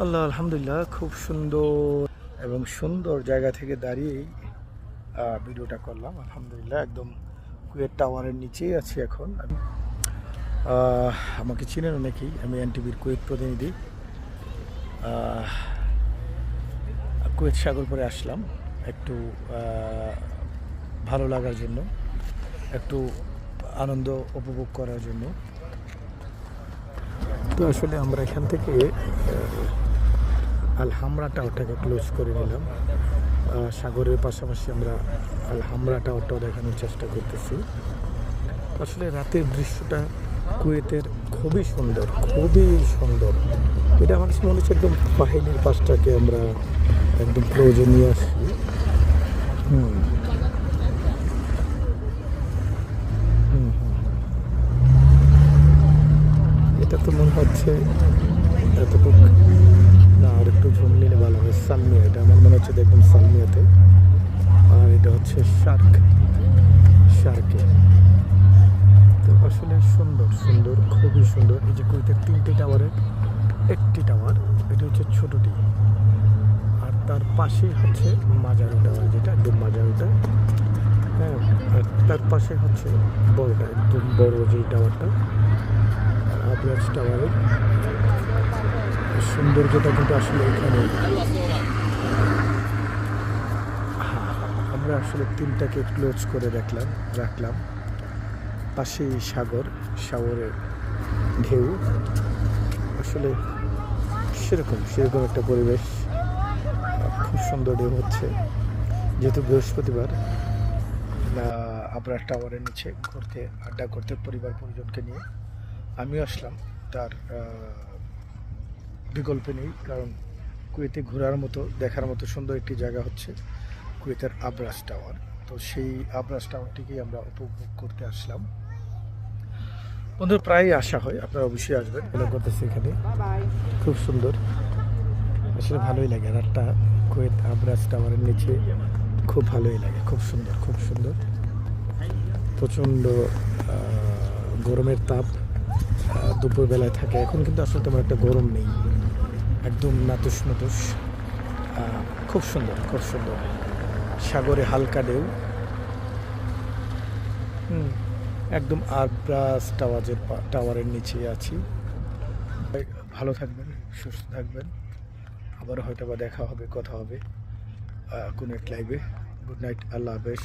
আল্লাহ আলহামদুলিল্লাহ, খুব সুন্দর এবং সুন্দর জায়গা থেকে দাঁড়িয়েই ভিডিওটা করলাম। আলহামদুলিল্লাহ, একদম কুয়েত টাওয়ারের নিচেই আছি এখন আমি। আমাকে চিনেন অনেকেই, আমি এনটিভির কুয়েত প্রতিনিধি। কুয়েত সাগর পরে আসলাম একটু ভালো লাগার জন্য, একটু আনন্দ উপভোগ করার জন্য। তো আসলে আমরা এখান থেকে আল হামরা টাওয়ারটাকে ক্লোজ করে নিলাম। সাগরের পাশাপাশি আমরা আল হামরা টাওয়ারটাও দেখানোর চেষ্টা করতেছি। আসলে রাতের দৃশ্যটা কুয়েতের খুবই সুন্দর, খুবই সুন্দর। এটা আমার কাছে মনে হচ্ছে একদম পাহাড়ের পাশটাকে আমরা একদম ক্লোজে নিয়ে আসি। এটা তো মনে হচ্ছে এতটুকু না, আর একটু ঝুম নিলে ভালো হয়। সালমিয়া, এটা আমার মনে হচ্ছে একদম সালমিয়াতে। আর এটা হচ্ছে শার্কে। তো আসলে সুন্দর সুন্দর, খুবই সুন্দর। এই যে কুয়েতের 3টি টাওয়ারের একটি টাওয়ার, এটা হচ্ছে ছোটটি। আর তার পাশেই হচ্ছে মাজারো টাওয়ার, যেটা একদম মাজারোটা। হ্যাঁ, আর তার পাশে হচ্ছে বড়টা, একদম বড় যেই টাওয়ারটা, আবরাজ টাওয়ারের সৌন্দর্যটা কিন্তু আসলে এখানে। আমরা আসলে 3টাকে ক্লোজ করে রাখলাম। পাশেই সাগরের ঢেউ। আসলে সেরকম একটা পরিবেশ। খুব সুন্দর ঢেউ হচ্ছে। যেহেতু বৃহস্পতিবার, আমরা টাওয়ারের নিচে আড্ডা করতে পরিবার পরিজনকে নিয়ে আমিও আসলাম। তার বিকল্প নেই, কারণ কুয়েতে ঘোরার মতো, দেখার মতো সুন্দর একটি জায়গা হচ্ছে কুয়েতের আবরাজ টাওয়ার। তো সেই আবরাজ টাওয়ারটিকেই আমরা উপভোগ করতে আসলাম। বন্ধুরা, প্রায়ই আসা হয়, আপনারা অবশ্যই আসবেন। ফলো করতেছি এখানে, খুব সুন্দর। আসলে ভালোই লাগে রাতটা কুয়েত আবরাজ টাওয়ারের নিচে, খুব ভালোই লাগে। খুব সুন্দর, খুব সুন্দর। প্রচণ্ড গরমের তাপ দুপুরবেলায় থাকে। এখন কিন্তু আসলে তেমন একটা গরম নেই, একদম নাতুস নাতুস। খুব সুন্দর, খুব সুন্দর। সাগরে হালকা ঢেউ। একদম আবরাজ টাওয়ারের নিচে আছি। ভালো থাকবেন, সুস্থ থাকবেন। আবার হয়তো বা দেখা হবে, কথা হবে কোনো এক লাইভে। গুড নাইট, আল্লাহ হাফেজ।